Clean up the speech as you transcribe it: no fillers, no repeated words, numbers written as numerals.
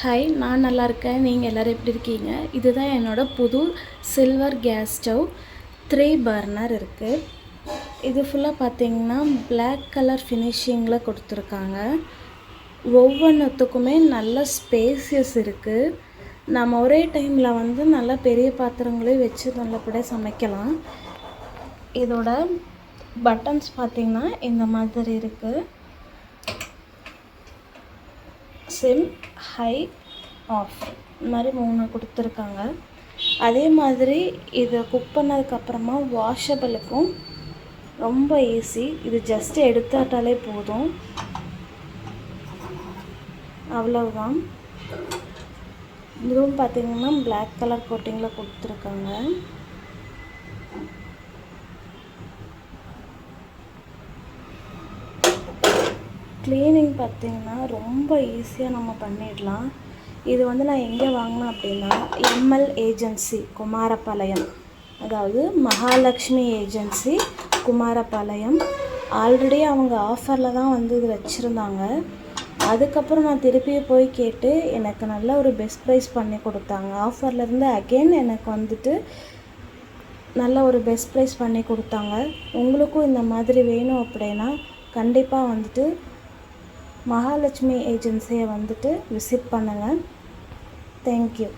Hi, நான் நல்லா இருக்கேன். நீங்கள் எல்லோரும் எப்படி இருக்கீங்க? இதுதான் என்னோடய புது சில்வர் கேஸ் ஸ்டவ். 3 பர்னர் இருக்குது. இது ஃபுல்லாக பார்த்தீங்கன்னா பிளாக் கலர் ஃபினிஷிங்கில் கொடுத்துருக்காங்க. ஒவ்வொன்றுத்துக்குமே நல்ல ஸ்பேசியஸ் இருக்குது. நம்ம ஒரே டைமில் நல்லா பெரிய பாத்திரங்களையும் வச்சு நல்லபடியாக சமைக்கலாம். இதோட பட்டன்ஸ் பார்த்திங்கன்னா இந்த மாதிரி இருக்குது. சிம், ஹை, ஆஃப் இந்த மாதிரி 3 கொடுத்துருக்காங்க. அதே மாதிரி இதை குக் பண்ணதுக்கப்புறமா வாஷபிளுக்கும் ரொம்ப ஈஸி. இது ஜஸ்ட்டு எடுத்துட்டாலே போதும், அவ்வளவுதான். இதுவும் பார்த்திங்கன்னா பிளாக் கலர் கோட்டிங்கில் கொடுத்துருக்காங்க. க்ளீனிங் பார்த்திங்கன்னா ரொம்ப ஈஸியாக நம்ம பண்ணிடலாம். இது நான் எங்கே வாங்கினேன் அப்படின்னா எம்எல் ஏஜென்சி குமாரபாளையம், அதாவது மகாலட்சுமி ஏஜென்சி குமாரபாளையம். ஆல்ரெடி அவங்க ஆஃபரில் தான் இது வச்சுருந்தாங்க. அதுக்கப்புறம் நான் திருப்பி போய் கேட்டு எனக்கு நல்ல ஒரு பெஸ்ட் ப்ரைஸ் பண்ணி கொடுத்தாங்க. ஆஃபர்லேருந்து அகெயின் எனக்கு நல்ல ஒரு பெஸ்ட் ப்ரைஸ் பண்ணி கொடுத்தாங்க. உங்களுக்கும் இந்த மாதிரி வேணும் அப்படின்னா கண்டிப்பாக மகாலட்சுமி ஏஜென்சியை விசிட் பண்ணுங்கள். தேங்க்யூ.